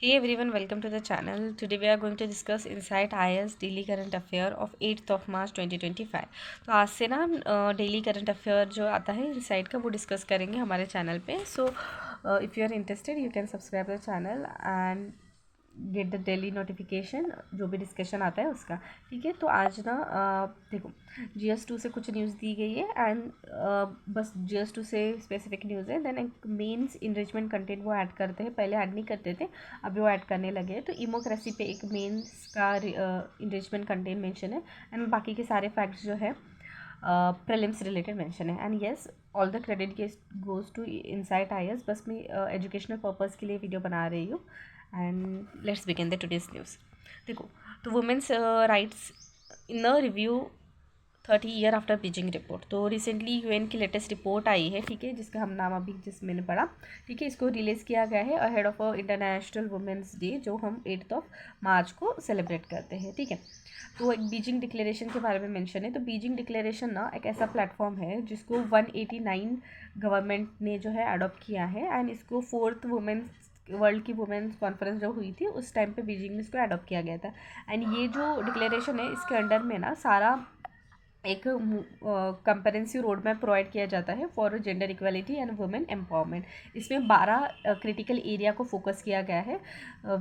Hey everyone, welcome to the channel. Today we are going to discuss Insight IAS Daily Current Affair of 8th of March 2025. तो आज से ना हम daily current affair जो आता है इनसाइट का वो डिस्कस करेंगे हमारे चैनल पे. So if you are interested you can subscribe the channel and get the daily notification जो भी डिस्कशन आता है उसका. ठीक है, तो आज ना देखो GS2 से कुछ न्यूज़ दी गई है एंड बस GS2 से स्पेसिफिक न्यूज़ है. देन एक मेंस इनरिचमेंट कंटेंट वो ऐड करते हैं, पहले ऐड नहीं करते थे, अभी वो ऐड करने लगे हैं. तो इमोक्रेसी पे एक मेंस का इनरिचमेंट कंटेंट मेंशन है एंड बाकी के सारे फैक्ट्स जो है प्रीलिम्स रिलेटेड मेंशन है. And yes, all the credit goes to insight IAS. बस मैं एजुकेशनल पर्पज़ के लिए वीडियो बना रही हूँ. And let's begin the today's news. देखो, तो women's rights in a review 30 year after Beijing report. तो रिसेंटली UN की लेटेस्ट रिपोर्ट आई है, ठीक है, जिसका हम नाम अभी जिस मैंने पढ़ा, ठीक है, इसको रिलीज़ किया गया है ahead of international women's day जो हम 8th ऑफ मार्च को सेलिब्रेट करते हैं. ठीक है, तो एक बीजिंग डिक्लेरेशन के बारे में मेंशन है. तो बीजिंग डिक्लेरेशन ना एक ऐसा प्लेटफॉर्म है जिसको 189 गवर्नमेंट ने जो है अडॉप्ट किया है एंड इसको 4th वुमेंस वर्ल्ड की वुमेंस कॉन्फ्रेंस जो हुई थी उस टाइम पे बीजिंग में इसको अडॉप्ट किया गया था. एंड ये जो डिक्लेरेशन है इसके अंडर में ना सारा एक कंप्रेहेंसिव रोड मैप प्रोवाइड किया जाता है for gender equality and women empowerment. इसमें 12 क्रिटिकल एरिया को फोकस किया गया है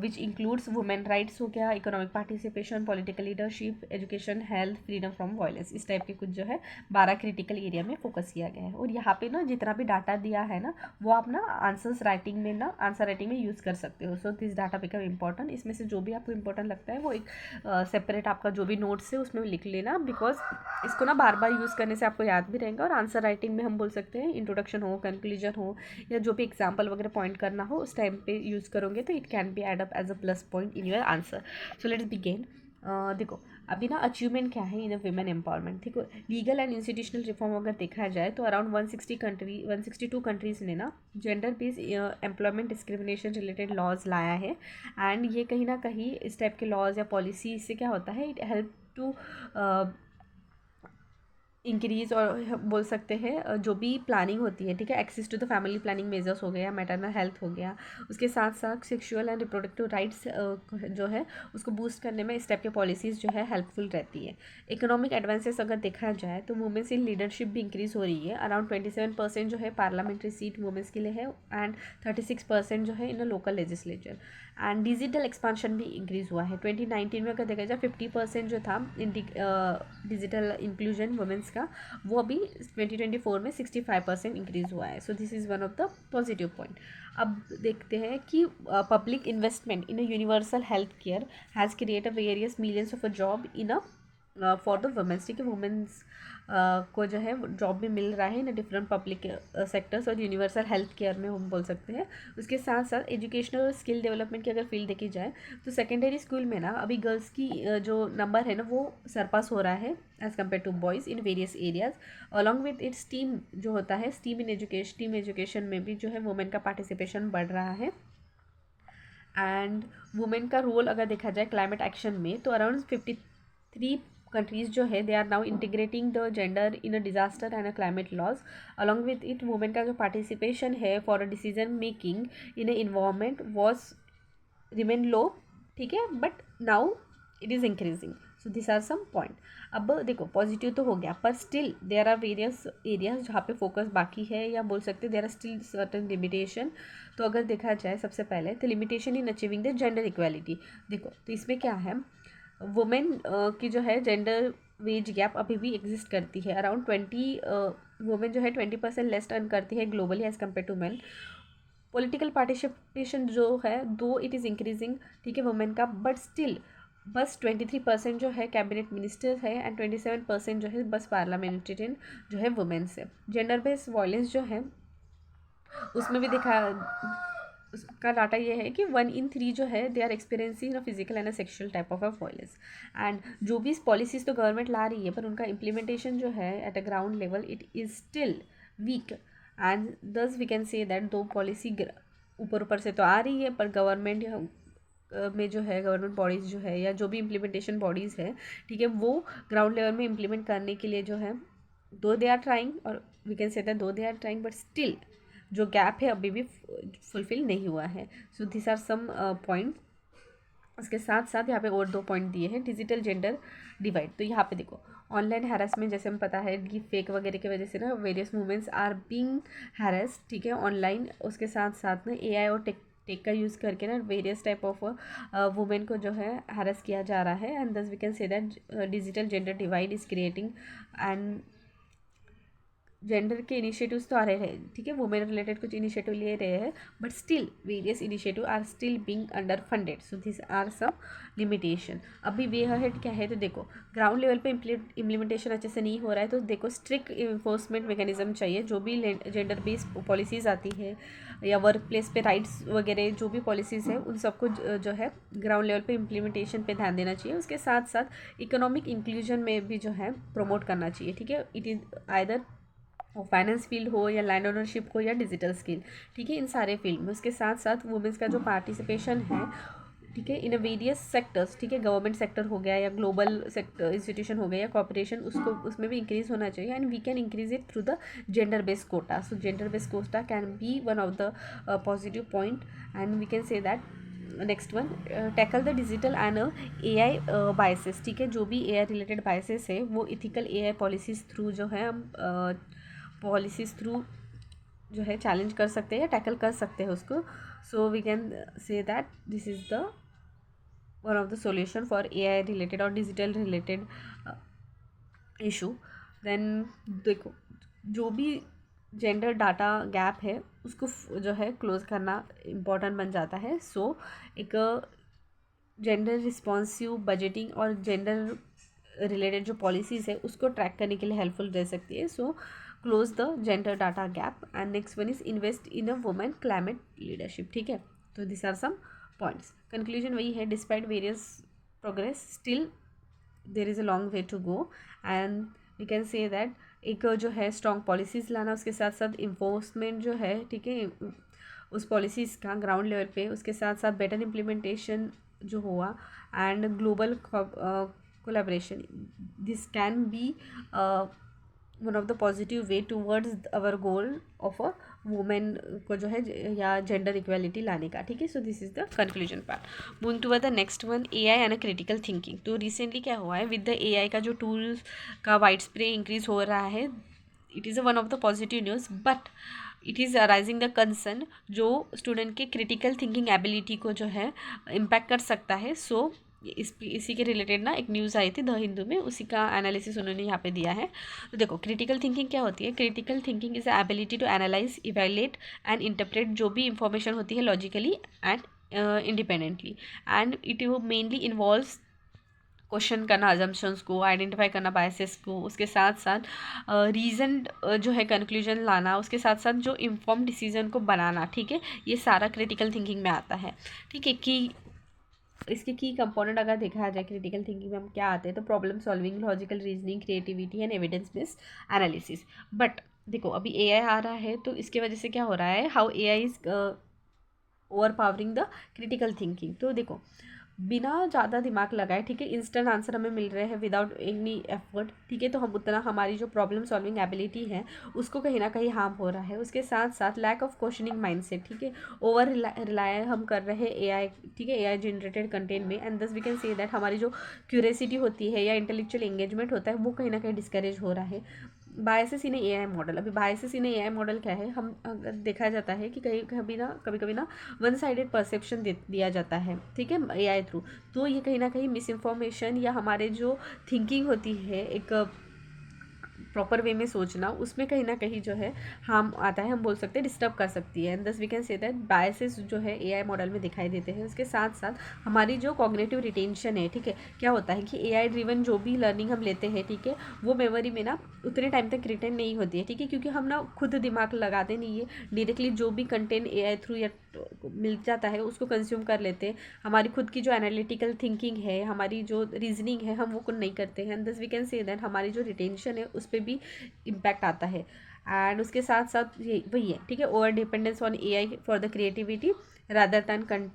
विच इंक्लूड्स वुमेन राइट्स हो गया, economic participation, political leadership, education, health, freedom from violence. इस टाइप के कुछ जो है 12 क्रिटिकल एरिया में फोकस किया गया है. और यहाँ पे ना जितना भी डाटा दिया है ना वो आप ना आंसर राइटिंग में यूज़ कर सकते हो. So this data become important. इसमें से जो भी आपको इंपॉर्टेंट लगता है वो एक सेपरेट आपका जो भी नोट्स है उसमें लिख लेना, बिकॉज इसको ना बार बार यूज़ करने से आपको याद भी रहेगा. और आंसर राइटिंग में हम बोल सकते हैं इंट्रोडक्शन हो, कंक्लूजन हो या जो भी एग्जाम्पल वगैरह पॉइंट करना हो उस टाइम पे यूज़ करोगे तो it can be add up as a plus point in your answer. So let's begin. देखो, अभी ना अचीवमेंट क्या है इन वुमेन एम्पावरमेंट. ठीक है, लीगल एंड इंस्टीट्यूशनल रिफॉर्म अगर देखा जाए तो अराउंड 162 कंट्रीज़ ने ना gender based employment discrimination related laws लाया है. एंड ये कहीं ना कहीं इस टाइप के लॉज या पॉलिसी से क्या होता है, इट हेल्प टू इंक्रीज़ और बोल सकते हैं जो भी प्लानिंग होती है, ठीक है, access to the family planning measures हो गया, मैटरनल हेल्थ हो गया, उसके साथ साथ सेक्सुअल एंड रिप्रोडक्टिव राइट्स जो है उसको बूस्ट करने में इस टाइप के पॉलिसीज़ जो है हेल्पफुल रहती है. इकोनॉमिक एडवांसेस अगर देखा जाए तो वुमेंस इन लीडरशिप भी इंक्रीज़ हो रही है. अराउंड 27% जो है पार्लियामेंट्री सीट वुमेंस के लिए है एंड 36% जो है in local legislature. And digital expansion भी इंक्रीज़ हुआ है. 2019 में अगर देखा जाए 50% जो था इन डिजिटल इंक्लूजन वुमेंस का, वो अभी 2024 में 65% इंक्रीज़ हुआ है. So this is one of the positive point. अब देखते हैं कि public investment in a universal health care has create a various millions of a job in a for the women's. ठीक है, वुमेंस को जो है जॉब भी मिल रहा है इन डिफरेंट पब्लिक सेक्टर्स और यूनिवर्सल हेल्थ केयर में हम बोल सकते हैं. उसके साथ साथ एजुकेशनल और स्किल डेवलपमेंट की अगर फील्ड देखी जाए तो सेकेंडरी स्कूल में ना अभी गर्ल्स की जो नंबर है ना वो सरपास हो रहा है as compare to boys in various areas. Along with its STEM जो होता है STEM in education, STEM education में भी जो है वुमेन का पार्टिसिपेशन बढ़ रहा है. एंड वुमेन का रोल अगर देखा जाए क्लाइमेट एक्शन में तो अराउंड 53 कंट्रीज जो है they are now integrating the gender in a disaster and a climate laws. Along with it women का जो पार्टिसिपेशन है for a decision making in a environment was remain low. ठीक है, but now it is increasing. So this are some point. अब देखो, positive तो हो गया पर still there are various areas जहाँ पे फोकस बाकी है या बोल सकते there are still certain limitation. तो अगर देखा जाए सबसे पहले तो limitation in achieving the gender equality. देखो, तो इसमें क्या है, वुमेन की जो है जेंडर वेज गैप अभी भी एग्जिस्ट करती है. अराउंड वुमेन जो है 20% लेस अर्न करती है globally as compare to man. Political participation जो है दो इट इज़ इंक्रीजिंग, ठीक है, वुमेन का, बट स्टिल बस 23% जो है कैबिनेट मिनिस्टर है एंड 27% जो है बस पार्लियामेंटेरियन जो है वुमेन्स है. जेंडर बेस्ड वायलेंस जो है उसमें भी देखा, उसका डाटा ये है कि 1 in 3 जो है they are experiencing a physical and a sexual type of a violence. And जो भी पॉलिसीज़ तो गवर्नमेंट ला रही है पर उनका इम्प्लीमेंटेशन जो है at a ground level it is still weak. And thus we can say that though policy ऊपर ऊपर से तो आ रही है पर गवर्नमेंट में जो है गवर्नमेंट बॉडीज़ जो है या जो भी इम्प्लीमेंटेशन बॉडीज़ है, ठीक है, वो ग्राउंड लेवल में इम्प्लीमेंट करने के लिए जो है दो दे आर ट्राइंग, और we can say that though they are trying but still जो गैप है अभी भी फुलफिल नहीं हुआ है। So this are some point. उसके साथ साथ यहाँ पे और 2 पॉइंट दिए हैं, डिजिटल जेंडर डिवाइड। तो यहाँ पे देखो, ऑनलाइन हैरेसमेंट जैसे हम पता है कि फेक वगैरह की वजह से ना various womens are being harass, ठीक है, ऑनलाइन। उसके साथ साथ में एआई और टेक का यूज़ करके ना वेरियस टाइप ऑफ वुमेन को जो है हैरेस किया जा रहा है। And thus we can say that digital gender divide is creating. And gender के इनिशिएटिव्स तो आ रहे हैं, ठीक है, वुमेन रिलेटेड कुछ इनिशिएटिव ले रहे हैं, but still various initiative are still being under funded. So this are some limitation. अभी वे है क्या है, तो देखो ग्राउंड लेवल पे इम्प्लीमेंटेशन अच्छे से नहीं हो रहा है। तो देखो स्ट्रिक्ट इन्फोर्समेंट मैकेनिज्म चाहिए। जो भी जेंडर बेस्ड पॉलिसीज़ आती है या वर्क प्लेस पे राइट्स वगैरह जो भी पॉलिसीज़ है, उन सबको जो है ग्राउंड लेवल पे इम्प्लीमेंटेशन पे ध्यान देना चाहिए। उसके साथ साथ इकोनॉमिक इंक्लूजन में भी जो है प्रमोट करना चाहिए, ठीक है। It is either finance field हो या लैंड ओनरशिप हो या डिजिटल स्किल, ठीक है, इन सारे फील्ड में। उसके साथ साथ वुमेंस का जो पार्टिसिपेशन है, ठीक है, इन वेरियस सेक्टर्स, ठीक है, गवर्नमेंट सेक्टर हो गया या ग्लोबल सेक्टर इंस्टीट्यूशन हो गया या कॉर्पोरेशन, उसको उसमें भी इंक्रीज होना चाहिए। And we can increase it through the gender based quota. So gender based quota can be one of the positive point. And we can say that next one, tackle the digital and AI biases, ठीक है, जो भी AI related biases है वो ethical AI policies through जो है हम policies through जो है चैलेंज कर सकते हैं या टैकल कर सकते हैं उसको। So we can say that this is the one of the solution for AI related और डिजिटल रिलेटेड इशू। देन देखो, जो भी जेंडर डाटा गैप है उसको जो है क्लोज करना इम्पॉर्टेंट बन जाता है। सो एक जेंडर रिस्पॉन्सिव बजटिंग और जेंडर रिलेटेड जो पॉलिसीज़ है उसको ट्रैक करने के लिए हेल्पफुल रह सकती है। So close the gender data gap. And next one is invest in a women climate leadership, ठीक है। तो this are some points. Conclusion वही है, despite various progress still there is a long way to go. And we can say that एक जो है strong policies लाना, उसके साथ साथ इन्फोर्समेंट जो है, ठीक है, उस पॉलिसीज़ का ग्राउंड लेवल पे, उसके साथ साथ बेटर इम्प्लीमेंटेशन जो हुआ and global collaboration, this can be one of the positive way towards our goal of a women को जो है या जेंडर इक्वालिटी लाने का, ठीक है। So this is the conclusion part. Moving to the next one, AI and critical thinking. तो recently क्या हुआ है, विद द एआई का जो टूल्स का वाइड स्प्रे इंक्रीज हो रहा है, it is one of the positive news, but it is arising the concern जो स्टूडेंट के क्रिटिकल थिंकिंग एबिलिटी को जो है इम्पैक्ट कर सकता है। सो इसी के रिलेटेड ना एक न्यूज़ आई थी द हिंदू में, उसी का एनालिसिस उन्होंने यहाँ पे दिया है। तो देखो क्रिटिकल थिंकिंग क्या होती है। Critical thinking is the ability to analyse, evaluate and interpret जो भी इंफॉर्मेशन होती है logically and independently. And it mainly involves question करना अजम्पशंस को, आइडेंटिफाई करना बायसेस को, उसके साथ साथ रीज़न जो है कंक्लूजन लाना, उसके साथ साथ जो इन्फॉर्म डिसीजन को बनाना, ठीक है, ये सारा क्रिटिकल थिंकिंग में आता है, ठीक है। कि इसके की कंपोनेंट अगर देखा जाए क्रिटिकल थिंकिंग में हम क्या आते हैं, तो problem solving, logical reasoning, creativity and evidence based analysis. But देखो अभी एआई आ रहा है, तो इसके वजह से क्या हो रहा है, how AI is over powering the critical thinking. तो देखो बिना ज़्यादा दिमाग लगाए, ठीक है, इंस्टेंट आंसर हमें मिल रहे हैं विदाउट एनी एफर्ट, ठीक है, तो हम उतना हमारी जो प्रॉब्लम सॉल्विंग एबिलिटी है उसको कहीं ना कहीं हार्म हो रहा है। उसके साथ साथ लैक ऑफ क्वेश्चनिंग माइंडसेट, ठीक है, ओवर रिलाय हम कर रहे हैं एआई, ठीक है, एआई जनरेटेड कंटेंट में। And thus we can say that हमारी जो क्यूरियोसिटी होती है या इंटेलेक्चुअल एंगेजमेंट होता है वो कहीं ना कहीं डिस्करेज हो रहा है। बायसेस इन एआई मॉडल, अभी बायसेस इन एआई मॉडल क्या है, हम अगर देखा जाता है कि कभी कभी ना वन साइडेड परसेप्शन दिया जाता है, ठीक है, एआई थ्रू। तो ये कहीं ना कहीं मिस इन्फॉर्मेशन या हमारे जो थिंकिंग होती है एक प्रॉपर वे में सोचना, उसमें कहीं ना कहीं जो है हार्म आता है, हम बोल सकते हैं डिस्टर्ब कर सकती है। And thus we can say that biases जो है एआई मॉडल में दिखाई देते हैं। उसके साथ साथ हमारी जो कॉग्निटिव रिटेंशन है, ठीक है, क्या होता है कि एआई ड्रिवन जो भी लर्निंग हम लेते हैं, ठीक है, वो मेमोरी में ना उतने टाइम तक रिटेन नहीं होती है, ठीक है, क्योंकि हम ना खुद दिमाग लगाते नहीं है, डायरेक्टली जो भी कंटेंट एआई थ्रू या मिल जाता है उसको कंज्यूम कर लेते हैं। हमारी खुद की जो एनालिटिकल थिंकिंग है, हमारी जो रीजनिंग है, हम वो कुछ नहीं करते हैं। दस वी कैन से दैट हमारी जो रिटेंशन है उस पर भी इम्पैक्ट आता है। एंड उसके साथ साथ ये वही है, ठीक है, over dependence on AI for the creativity rather than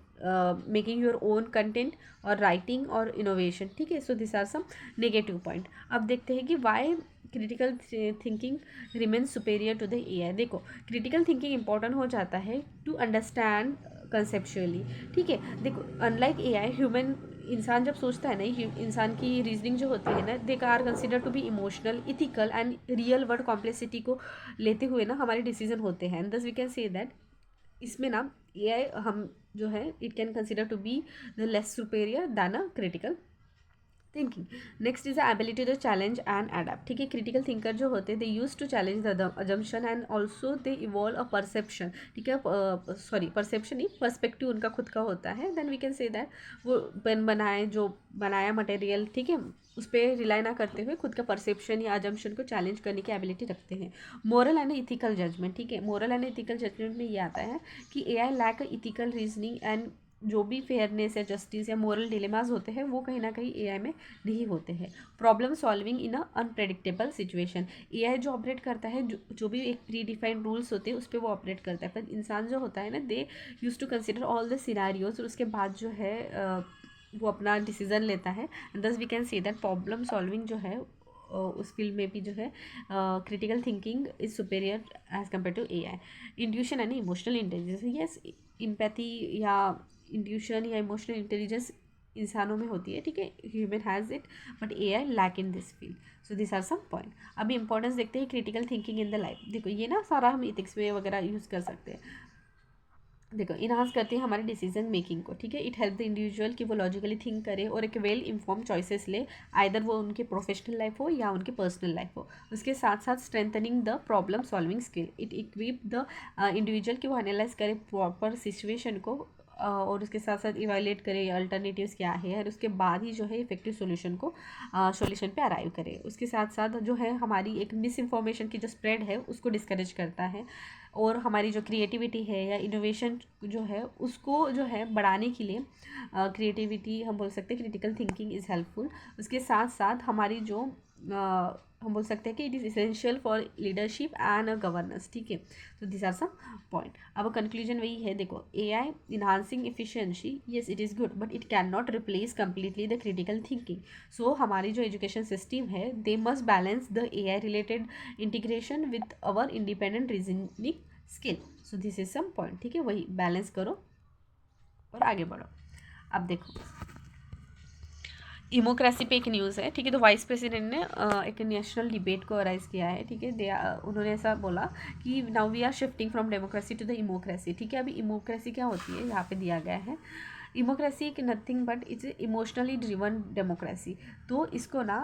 making your own content और राइटिंग और इनोवेशन, ठीक है। So this are some negative point. अब देखते हैं कि why critical thinking remains superior to the AI। देखो क्रिटिकल थिंकिंग इंपॉर्टेंट हो जाता है टू अंडरस्टैंड कंसेप्चुअली, ठीक है। देखो अनलाइक AI ह्यूमन, इंसान जब सोचता है ना, इंसान की रीजनिंग जो होती है ना, they are consider to be emotional, ethical and real world complexity को लेते हुए ना हमारे डिसीजन होते हैं। दस वी कैन से दैट इसमें ना AI हम जो है it can consider to be the less superior than a critical thinking. Next is the ability to challenge and adapt, ठीक है। क्रिटिकल थिंकर जो होते हैं they use to challenge the assumption and also they evolve a perception, ठीक है। Sorry perception ही perspective उनका खुद का होता है। Then we can say that वो पेन बनाए, जो बनाया मटेरियल, ठीक है, उस पर रिलाई ना करते हुए खुद का परसेप्शन या अजम्पशन को चैलेंज करने की एबिलिटी रखते हैं। मोरल एंड इथिकल जजमेंट, ठीक है। मोरल एंड इथिकल जजमेंट में ये आता है कि AI lack ethical reasoning and जो भी फेयरनेस या जस्टिस या मोरल डिलेमास होते हैं वो कहीं ना कहीं AI में नहीं होते हैं। Problem solving in a unpredictable situation, AI जो ऑपरेट करता है, जो भी एक प्री डिफाइंड रूल्स होते हैं उस पर वो ऑपरेट करता है, पर इंसान जो होता है ना, they use to consider all the scenarios और उसके बाद जो है वो अपना डिसीजन लेता है। Thus we can see that problem solving जो है उस फील्ड में भी जो है critical thinking is superior as compare to AI। Intuition and emotional intelligence, yes empathy या इंट्यूशन या इमोशनल इंटेलिजेंस इंसानों में होती है, ठीक है, human has it but AI lack in this field. So this are some point. अभी importance देखते हैं critical thinking in the life. देखो ये ना सारा हम इथिक्स में वगैरह यूज़ कर सकते हैं। देखो इन्हांस करती है हमारे डिसीजन मेकिंग को, ठीक है। इट हेल्प द इंडिविजुअल कि वो लॉजिकली थिंक करे और एक वेल इन्फॉर्म चॉइसेस ले, आइदर वो उनके प्रोफेशनल लाइफ हो या उनके पर्सनल लाइफ हो। उसके साथ साथ strengthening the problem solving skill, it equip the individual कि वो एनालाइज करे प्रॉपर सिचुएशन को और उसके साथ साथ इवेल्युएट करे अल्टरनेटिव्स क्या है और उसके बाद ही जो है इफेक्टिव सॉल्यूशन को सॉल्यूशन पे अराइव करे। उसके साथ साथ जो है हमारी एक मिस इन्फॉर्मेशन की जो स्प्रेड है उसको डिस्करेज करता है और हमारी जो क्रिएटिविटी है या इनोवेशन जो है उसको जो है बढ़ाने के लिए क्रिएटिविटी हम बोल सकते हैं क्रिटिकल थिंकिंग इज़ हेल्पफुल। उसके साथ साथ हमारी जो हम बोल सकते हैं कि it is essential for leadership and governance, ठीक है। तो दिस आर सम पॉइंट। अब कंक्लूजन वही है, देखो AI enhancing efficiency, yes it is good but it can not replace completely the critical thinking. So हमारी जो एजुकेशन सिस्टम है they must balance the AI related integration with our independent reasoning skill. So this is some point, ठीक है, वही balance करो और आगे बढ़ो। अब देखो डेमोक्रेसी पे एक न्यूज़ है, ठीक है। तो वाइस प्रेसिडेंट ने एक नेशनल डिबेट को अराइज किया है, ठीक है। उन्होंने ऐसा बोला कि now we are shifting from democracy to the emocracy, ठीक है। अभी इमोक्रेसी क्या होती है यहाँ पे दिया गया है, इमोक्रेसी एक nothing but it's emotionally driven democracy. तो इसको ना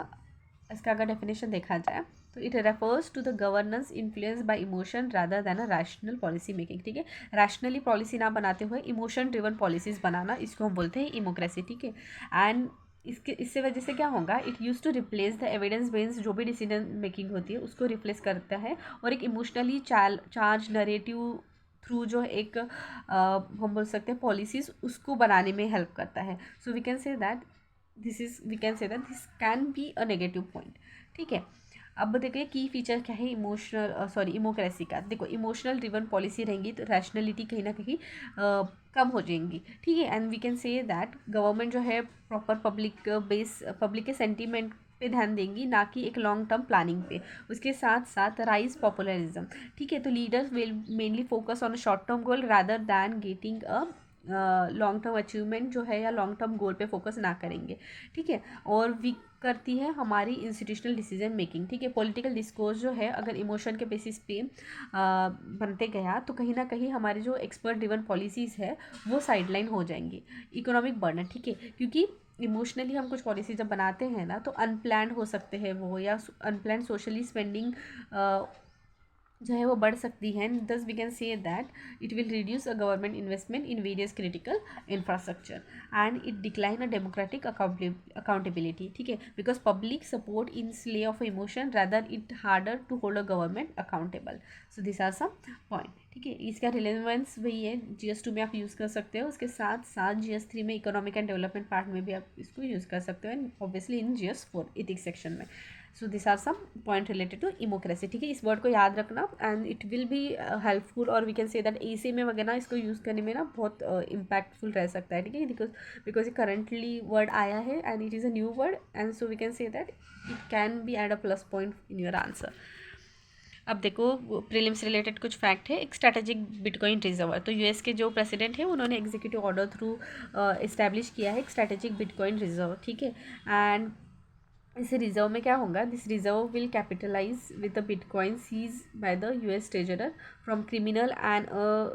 इसका अगर डेफिनेशन देखा जाए तो it refers to the governance influence by emotion rather than a rational policy making, ठीक है। रैशनली पॉलिसी ना बनाते हुए इमोशन ड्रिवन पॉलिसीज बनाना, इसको हम बोलते हैं इमोक्रेसी, ठीक है। एंड इससे वजह से क्या होगा, it use to replace the evidence based जो भी डिसीजन मेकिंग होती है उसको रिप्लेस करता है और एक इमोशनली चार्ज नरेटिव थ्रू जो एक हम बोल सकते हैं पॉलिसीज़ उसको बनाने में हेल्प करता है। So we can say that this can be a negative point, ठीक है। अब देखिए की फीचर क्या है इमोक्रेसी का। देखो इमोशनल ड्रिवन पॉलिसी रहेंगी तो रैशनलिटी कहीं ना कहीं कम हो जाएंगी, ठीक है। And we can say that government जो है प्रॉपर पब्लिक के सेंटीमेंट पे ध्यान देंगी, ना कि एक लॉन्ग टर्म प्लानिंग पे। उसके साथ साथ राइज पॉपुलरिज्म, ठीक है। तो leaders will mainly focus on short term goal rather than getting a long term achievement जो है या लॉन्ग टर्म गोल पे फोकस ना करेंगे, ठीक है। और वीक करती है हमारी इंस्टीट्यूशनल डिसीजन मेकिंग, ठीक है। पॉलिटिकल डिस्कोर्स जो है अगर इमोशन के बेसिस पे बनते गया तो कहीं ना कहीं हमारी जो एक्सपर्ट ड्रिवन पॉलिसीज़ है वो साइडलाइन हो जाएंगी। इकोनॉमिक बर्डन, ठीक है, क्योंकि इमोशनली हम कुछ पॉलिसी जब बनाते हैं ना तो अनप्लान्ड हो सकते हैं वो, या अनप्लान्ड सोशली स्पेंडिंग जो है वो बढ़ सकती है। Thus we can say that it will reduce a government investment in various critical infrastructure and it decline a democratic accountability, ठीक है। Because public support in sway of emotion rather it harder to hold a government accountable. So this are some point, ठीक है। इसका relevance वही है, GS2 में आप use कर सकते हो, उसके साथ साथ GS3 में इकोनॉमिक एंड डेवलपमेंट पार्ट में भी आप इसको यूज़ कर सकते हो and obviously in GS4 ethics section में। So this are some point related to emocracy, ठीक है, इस वर्ड को याद रखना and it will be helpful, और we can say that essay में वगैरह इसको यूज़ करने में ना बहुत इम्पैक्टफुल रह सकता है, ठीक है, बिकॉज ये करंटली वर्ड आया है and it is a new word and so we can say that it can be add a plus point in your answer. अब देखो प्रीलिम्स रिलेटेड कुछ फैक्ट है। एक स्ट्रैटेजिक बिटकॉइन रिजर्वर, तो US के जो प्रेसिडेंट है उन्होंने एग्जीक्यूटिव ऑर्डर थ्रू इस्टेब्लिश किया है एक स्ट्रैटेजिक बिटकॉइन रिजर्व, ठीक है। एंड इस रिजर्व में क्या होगा, this reserve will capitalise with the bitcoin seize by the US treasurer from criminal and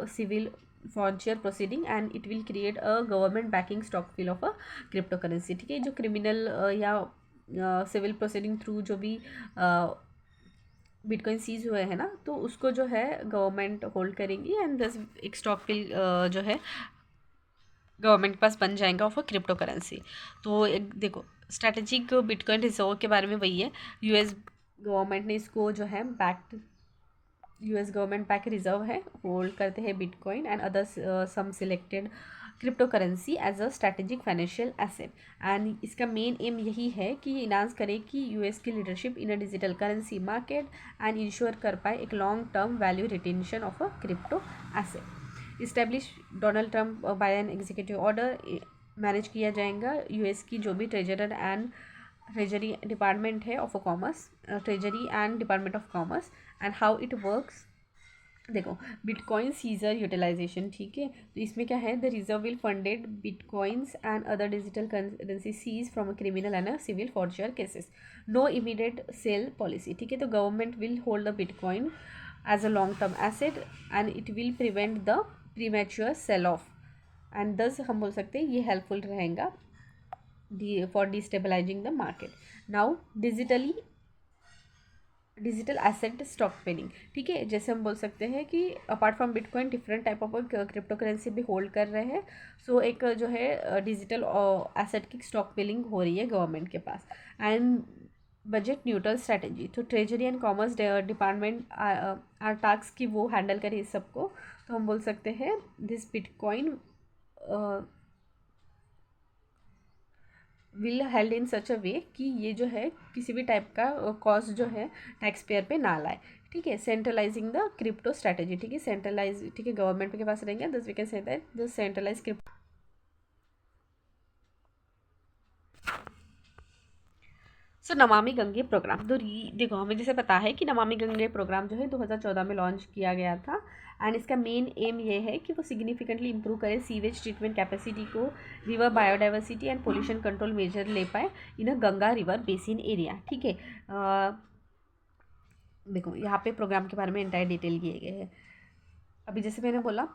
civil forfeiture proceeding and it will create a government backing stockpile of a crypto currency, ठीक है। जो criminal या civil proceeding through जो भी bitcoin seize हुए हैं ना, तो उसको जो है गवर्नमेंट होल्ड करेगी एंड दस एक स्टॉक फिल जो है गवर्नमेंट के पास बन जाएगा ऑफ अ क्रिप्टो करेंसी। तो एक देखो स्ट्रैटेजिक बिटकॉइन रिजर्व के बारे में वही है, यूएस गवर्नमेंट ने इसको जो है backed, US government back reserve है, होल्ड करते हैं bitcoin and others some selected crypto currency as a strategic financial asset. And इसका मेन एम यही है कि ये इनांस करे कि यूएस की leadership in a digital currency market and ensure कर पाए एक long term value retention of a crypto asset. Establish Donald Trump by an executive order, manage किया जाएगा यूएस की जो भी ट्रेजरर एंड ट्रेजरी डिपार्टमेंट है of commerce, treasury and department of commerce. And how it works, देखो bitcoin seizure utilisation, ठीक है, तो इसमें क्या है, the reserve will funded bitcoins and other digital currency seize from a criminal and a civil forfeiture cases, no immediate sale policy, ठीक है। तो government will hold the bitcoin as a long term asset and it will prevent the premature sale of and thus हम बोल सकते हैं ये helpful रहेगा for destabilising the market. Now digital asset stockpiling, ठीक है, जैसे हम बोल सकते हैं कि apart from bitcoin different type of crypto currency भी होल्ड कर रहे हैं। सो एक जो है डिजिटल एसेट की स्टॉक पेलिंग हो रही है गवर्नमेंट के पास। एंड बजट न्यूट्रल स्ट्रैटेजी, तो treasury and commerce department are task की वो हैंडल करे इस सबको। तो हम बोल सकते हैं this bitcoin will held in such a way कि ये जो है किसी भी टाइप का कॉस्ट जो है टैक्स पेयर पे ना लाए, ठीक है। सेंट्रलाइजिंग द क्रिप्टो स्ट्रैटेजी, ठीक है, सेंट्रलाइज, ठीक है, गवर्नमेंट के पास रहेंगे, thus we can say that the centralise crypto. So Namami Gange programme, तो देखो हमें जैसे पता है कि नमामि गंगे प्रोग्राम जो है 2014 में लॉन्च किया गया था एंड इसका मेन एम ये है कि वो सिग्निफिकेंटली इंप्रूव करे सीवेज ट्रीटमेंट कैपेसिटी को, river biodiversity and pollution control measure ले पाए इन अ गंगा रिवर बेसिन एरिया, ठीक है। देखो यहाँ पे प्रोग्राम के बारे में एंटायर डिटेल दिए गए हैं। अभी जैसे मैंने बोला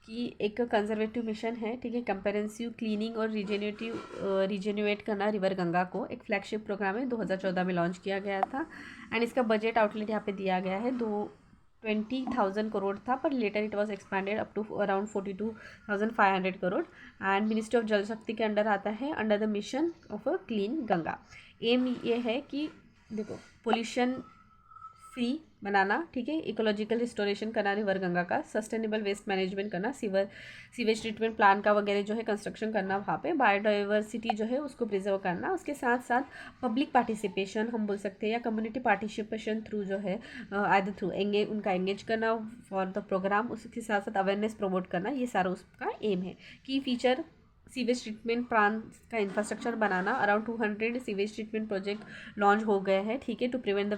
कि एक कंजर्वेटिव मिशन है, ठीक है, कंपेरेंसिव क्लीनिंग और रिजेन्युएट करना रिवर गंगा को, एक फ्लैगशिप प्रोग्राम है 2014 में लॉन्च किया गया था एंड इसका बजट आउटलेट यहाँ पे दिया गया है 20,000 करोड़ था, पर later it was expanded up to around 42,500 crore and ministry of Jal Shakti के अंडर आता है under the mission of a clean Ganga. Aim ये है कि देखो पोल्यूशन फ्री बनाना, ठीक है, इकोलॉजिकल रिस्टोरेशन करना रिवर गंगा का, सस्टेनेबल वेस्ट मैनेजमेंट करना, सीवेज ट्रीटमेंट प्लान का वगैरह जो है कंस्ट्रक्शन करना, वहाँ पे बायोडाइवर्सिटी जो है उसको प्रिजर्व करना, उसके साथ साथ पब्लिक पार्टिसिपेशन हम बोल सकते हैं या कम्युनिटी पार्टिसिपेशन थ्रू जो है आइदर थ्रू उनका एंगेज करना फॉर द प्रोग्राम, उसके साथ साथ अवेयरनेस प्रमोट करना, ये सारा उसका एम है। Key feature sewage treatment plan का इंफ्रास्ट्रक्चर बनाना, around 200 sewage treatment project launch हो गए हैं, ठीक है, to prevent the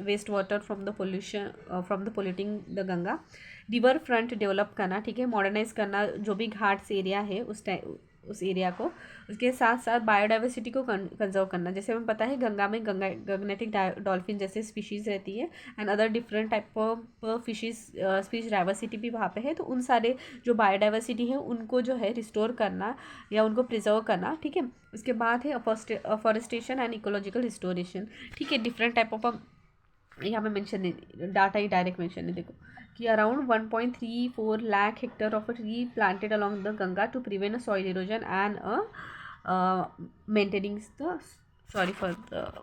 waste water from the pollution from the polluting the Ganga. River front develop करना, ठीक है, मॉडर्नाइज करना जो भी घाट्स एरिया है उस एरिया को, उसके साथ साथ बायोडाइवर्सिटी को कंजर्व करना, जैसे हमें पता है गंगा में गगनेटिक डॉल्फिन जैसे स्पीशीज़ रहती है and other different type of fishes speech diversity भी वहाँ पे है, तो उन सारे जो बायोडाइवर्सिटी है उनको जो है रिस्टोर करना या उनको प्रिजर्व करना, ठीक है। उसके बाद है अफॉरेस्टेशन एंड इकोलॉजिकल रिस्टोरेशन, ठीक है, डिफरेंट टाइप ऑफ यहाँ पे मेंशन नहीं, डाटा ही डायरेक्ट मेंशन है, देखो कि around 1.34 lakh hectare of tree planted along the Ganga to prevent soil erosion and maintaining the, sorry for the,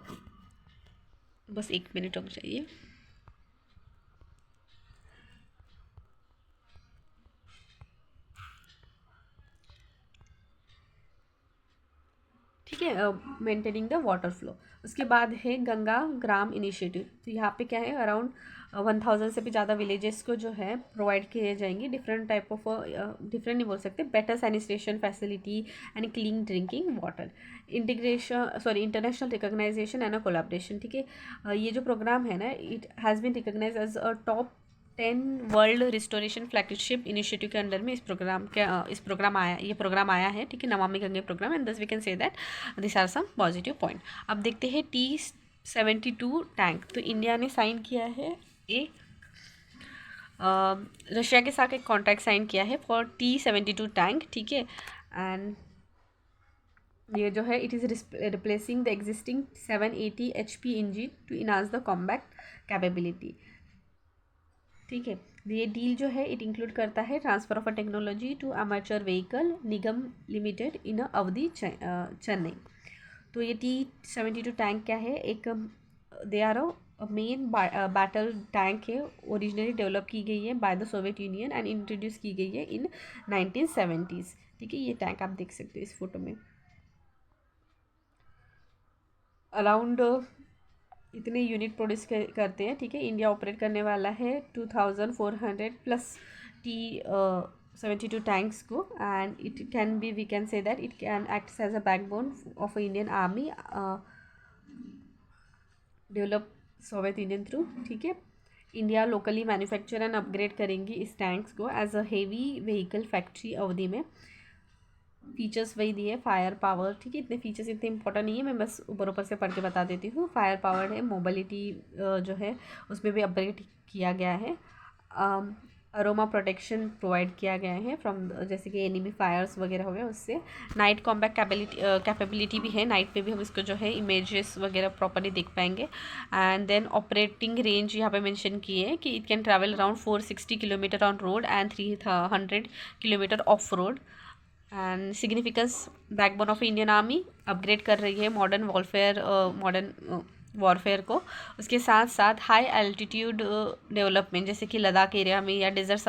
बस एक मिनट रुक जाइए। ठीक ठीक है, मेंटेनिंग द वाटर फ्लो। उसके बाद है गंगा ग्राम इनिशिएटिव। तो यहाँ पे क्या है, अराउंड 1000 से भी ज़्यादा विलेजेस को जो है प्रोवाइड किए जाएंगे डिफरेंट टाइप ऑफ, डिफरेंट नहीं बोल सकते, better sanitation facility and clean drinking water, international recognization and a collaboration. ठीक है, ये जो प्रोग्राम है ना, it has been recognise as a top 10 world restoration flagship initiative के अंडर में इस प्रोग्राम आया है। ठीक है, Namami Gange programme, and thus we can say that this are some positive point. अब देखते हैं T-72 टैंक। तो इंडिया ने साइन किया है रशिया के साथ एक कॉन्ट्रैक्ट साइन किया है फॉर T-72 टैंक। ठीक है, एंड ये जो है it is replacing the existing 780 HP engine to enhance the combat capability. ठीक है, ये डील जो है इट इंक्लूड करता है transfer of a technology to अमेचर vehicle Nigam limited in Avadi Chennai. तो ये T-72 टैंक क्या है, एक they are a main battle tank है, ओरिजिनली डेवलप की गई है by the Soviet Union and introduce की गई है इन 1970s। ठीक है, ये टैंक आप देख सकते हो इस फोटो में। अराउंड इतने यूनिट प्रोड्यूस करते हैं। ठीक है, इंडिया ऑपरेट करने वाला है 2400 प्लस T-72 टैंक्स को, and it can be, we can say that it can act as a backbone of Indian Army develop Soviet Union through. ठीक है, India locally manufacture and upgrade करेंगी इस tanks को as a heavy vehicle factory Avadi में। Features वही दिए, fire power. ठीक है, इतने फीचर्स इतने इंपॉर्टेंट नहीं है, मैं बस ऊपर ऊपर से पढ़ के बता देती हूँ। फायर पावर है, मोबिलिटी जो है उसमें भी अपग्रेड किया गया है, अरोमा प्रोटेक्शन प्रोवाइड किया गया है फ्रॉम, जैसे कि एनिमी फायर्स वगैरह हो गया उससे। नाइट कॉम्बैट कैपेबिलिटी भी है, नाइट पे भी हम इसको जो है इमेजेस वगैरह प्रॉपरली देख पाएंगे। एंड देन ऑपरेटिंग रेंज यहाँ पे मेंशन किए है कि it can travel around 460 kilometre on road and 300 kilometre of road. And significance, backbone of Indian army, upgrade कर रही है मॉडर्न वॉरफेयर को। उसके साथ साथ हाई एल्टीट्यूड डेवलपमेंट, जैसे कि लद्दाख एरिया में या डेजर्ट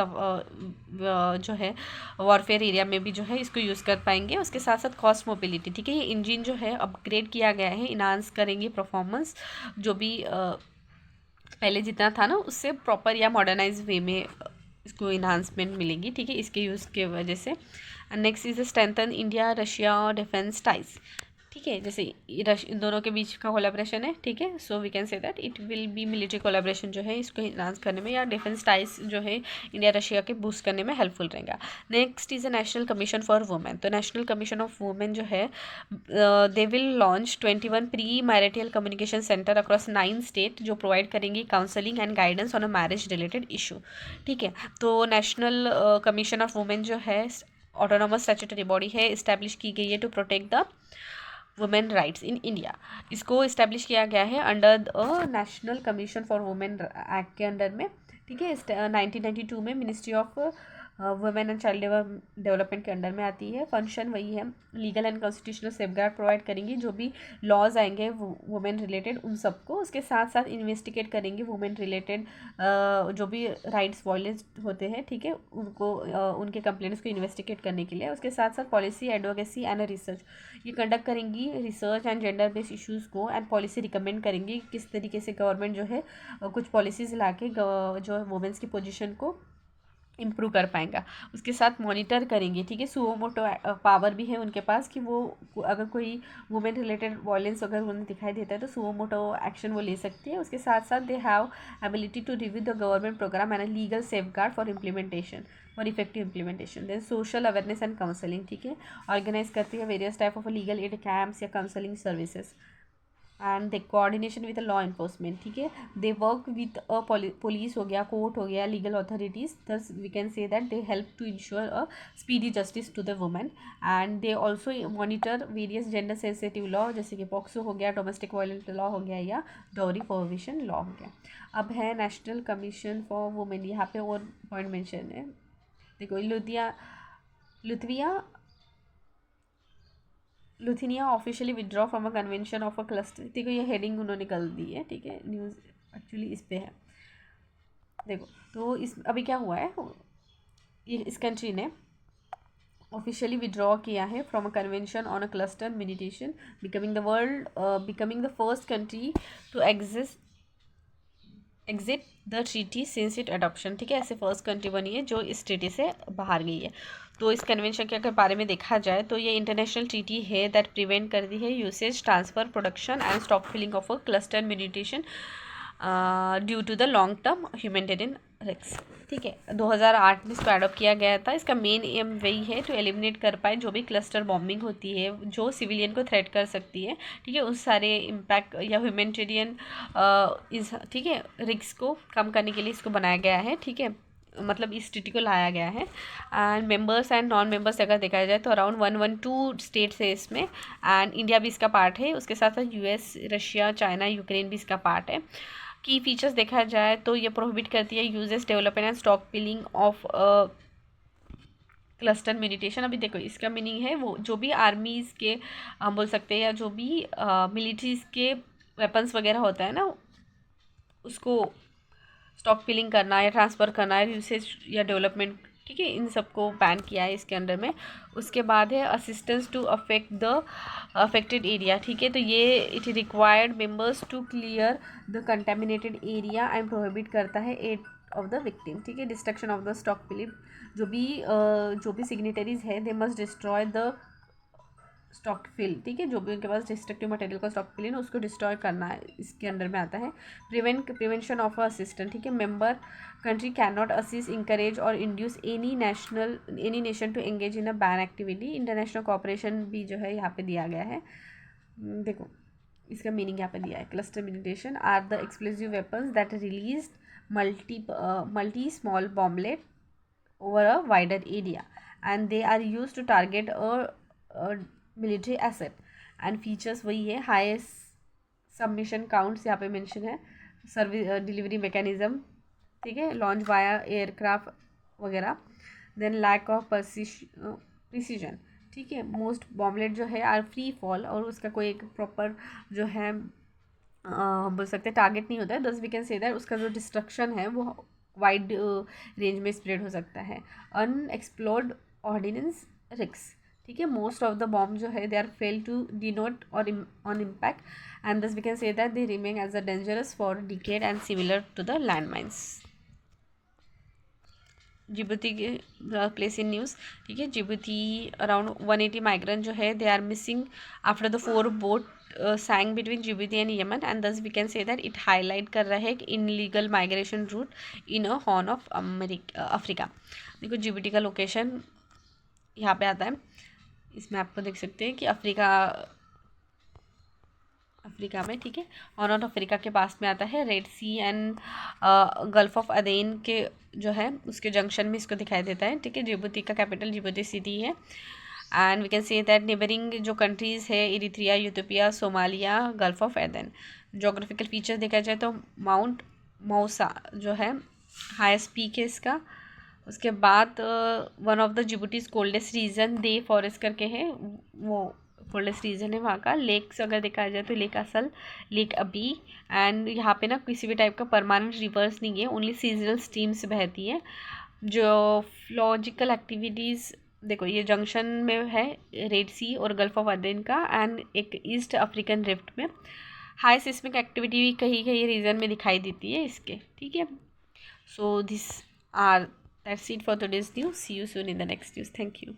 जो है वॉरफेयर एरिया में भी जो है इसको यूज़ कर पाएंगे। उसके साथ साथ कॉस्ट मोबिलिटी। ठीक है, ये इंजन जो है अपग्रेड किया गया है, इन्हांस करेंगे परफॉर्मेंस, जो भी पहले जितना था ना उससे प्रॉपर या मॉडर्नाइज वे में इसको इन्हांसमेंट मिलेगी। ठीक है, इसके यूज़ के वजह से। Next is strengthen India Russia defence ties. ठीक है, जैसे इन दोनों के बीच का कोलैबोरेशन है। ठीक है, so we can say that it will be military collaboration जो है इसको इन्हांस करने में या डिफेंस टाइज जो है इंडिया रशिया के बूस्ट करने में हेल्पफुल रहेगा। Next is a national commission for women. तो नेशनल कमीशन ऑफ वुमेन जो है they will launch 21 pre marital communication centre across 9 state, जो प्रोवाइड करेंगी counselling and guidance on a marriage related issue. ठीक है, तो नेशनल कमीशन ऑफ वुमेन जो है ऑटोनोमस स्टैट्यूटरी बॉडी है, इस्टेब्लिश की गई है to protect the women rights in India. इसको इस्टेब्लिश किया गया है under the national commission for women act के अंडर में। ठीक है, 1992 में ministry of women and child development के अंडर में आती है। फंक्शन वही है, legal and constitutional safeguard provide करेंगी, जो भी लॉज आएंगे वुमेन रिलेटेड उन सबको। उसके साथ साथ इन्वेस्टिगेट करेंगे वुमेन रिलेटेड जो भी राइट्स वायलेंस होते हैं। ठीक है, उनको उनके कंप्लेंट्स को इन्वेस्टिगेट करने के लिए। उसके साथ साथ पॉलिसी एडवोकेसी एंड रिसर्च ये कंडक्ट करेंगी, research and gender based issues को, एंड पॉलिसी रिकमेंड करेंगी किस तरीके से गवर्नमेंट जो है कुछ पॉलिसीज़ ला के जो वुमेन्स की पोजीशन को इम्प्रूव कर पाएंगा। उसके साथ मॉनिटर करेंगे। ठीक है, सुओ मोटो पावर भी है उनके पास कि वो अगर कोई वुमेन रिलेटेड वायलेंस अगर उन्हें दिखाई देता है तो सुओ मोटो एक्शन वो ले सकती है। उसके साथ साथ they have ability to review the government program and legal safeguard for implementation, for effective implementation. Then social awareness and counselling. ठीक है, ऑर्गेनाइज करती है various type of legal aid camps या counselling services, and they coordination with law enforcement. ठीक है, they work with a police हो गया, court हो गया, legal authorities. Thus we can say that they help to ensure a speedy justice to the women, and they also monitor various gender sensitive law, जैसे कि POCSO हो गया, domestic violence law हो गया, या डॉरी प्रोहिबिशन लॉ हो गया। अब है नेशनल कमीशन फॉर वुमेन, यहाँ पे और पॉइंट मेंशन है। देखो, Lithuania officially withdraw from a convention of a cluster. देखो, ये हेडिंग उन्होंने कर दी है। ठीक है, न्यूज़ एक्चुअली इस पे है। देखो, तो इस अभी क्या हुआ है, इस कंट्री ने ऑफिशियली विड्रॉ किया है from a convention on a cluster meditation, becoming the first country to exit the treaty since it adoption. ठीक है, ऐसे फर्स्ट कंट्री बनी है जो इस ट्रीटी से बाहर गई है। तो इस कन्वेंशन के अगर बारे में देखा जाए तो ये इंटरनेशनल ट्रीटी है दैट प्रिवेंट करती है usage, transfer, production and stockpiling of a cluster meditation due to the long term humanitarian risk. ठीक है, 2008 में इसको एडॉप्ट किया गया था। इसका मेन एम वही है टू एलिमिनेट कर पाए जो भी क्लस्टर बॉम्बिंग होती है जो सिविलियन को थ्रेट कर सकती है। ठीक है, उस सारे इम्पैक्ट या ह्यूमैनिटेरियन इस ठीक है रिस्क को कम करने के लिए इसको बनाया गया है। ठीक है, मतलब इस ट्रीटी को लाया गया है। And members and non members अगर देखा जाए तो अराउंड 112 स्टेट्स है इसमें, एंड इंडिया भी इसका पार्ट है। उसके साथ साथ यूएस, रशिया, चाइना, यूक्रेन भी इसका पार्ट है। की फीचर्स देखा जाए तो ये प्रोहिबिट करती है uses, development and stockpiling of cluster munition. अभी देखो इसका मीनिंग है वो जो भी आर्मीज़ के हम बोल सकते हैं या जो भी मिलिट्रीज़ के वेपन्स वगैरह होता है ना, उसको स्टॉक पिलिंग करना या ट्रांसफ़र करना है, यूसेज या डेवलपमेंट, ठीक है, इन सबको बैन किया है इसके अंडर में। उसके बाद है assistance to affect the affected area. ठीक है, तो ये it required members to clear the contaminated area and prohibit करता है एड ऑफ द विक्टिम। ठीक है, destruction of the stockpiling, जो भी सिग्नेटरीज है they must destroy the stockpile. ठीक है, जो भी उनके पास डिस्ट्रक्टिव मटेरियल का स्टॉक फिल है उसको डिस्ट्रॉय करना है, इसके अंडर में आता है। Prevention of assistant. ठीक है, member country can not assist, encourage और induce any nation to engage in a ban activity. International cooperation भी जो है यहाँ पे दिया गया है। देखो इसका मीनिंग यहाँ पे दिया है, cluster munition are the explosive weapons that release multi small bomblet over a wider area and they are used to target a military asset and features वही है, highest submission counts यहाँ पे mention है, service delivery mechanism, ठीक है, launch via aircraft वगैरह, then lack of precision. ठीक है, मोस्ट बॉम्बलेट जो है आर फ्री फॉल और उसका कोई एक प्रॉपर जो है बोल सकते हैं टारगेट नहीं होता है, thus we can say that उसका जो डिस्ट्रक्शन है वो वाइड रेंज में स्प्रेड हो सकता है। अनएक्सप्लोर्ड ऑर्डिनेंस रिक्स। ठीक है, मोस्ट ऑफ द बॉम्ब जो है they are fail to detonate और on impact and thus we can say that they remain as a dangerous for decade and similar to the land mines. Djibouti के place in news. ठीक है, Djibouti around 180 migrant जो है they are missing after the 4 boat sank between Djibouti and Yemen and thus we can say that it highlight कर रहा है illegal migration root in a horn of Africa. देखो Djibouti का location यहाँ पे आता है, इसमें आपको देख सकते हैं कि अफ्रीका में, ठीक है, हॉर्न ऑफ अफ्रीका के पास में आता है। Red Sea and Gulf of Aden के जो है उसके जंक्शन में इसको दिखाई देता है। ठीक है, जिबूती का कैपिटल जिबूती सिटी है and we can say that neighbouring जो कंट्रीज़ है Eritrea, Ethiopia, Somalia, Gulf of Aden. Geographical feature देखा जाए तो माउंट मौसा जो है हाईएस्ट पीक है इसका। उसके बाद one of the Djibouti's coldest region the forest करके है, वो कोल्डेस्ट रीजन है वहाँ का। लेक्स अगर देखा जाए तो लेक असल, लेक अबी एंड यहाँ पे ना किसी भी टाइप का परमानेंट रिवर्स नहीं है, ओनली सीजनल स्ट्रीम्स बहती है। जो फ्लॉजिकल एक्टिविटीज़ देखो ये जंक्शन में है रेड सी और गल्फ ऑफ अदेन का एंड एक ईस्ट अफ्रीकन रिफ्ट में। हाई सिस्मिक एक्टिविटी भी कहीं कहीं रीजन में दिखाई देती है इसके। ठीक है, so this are that's it for today's news. See you soon in the next news. Thank you.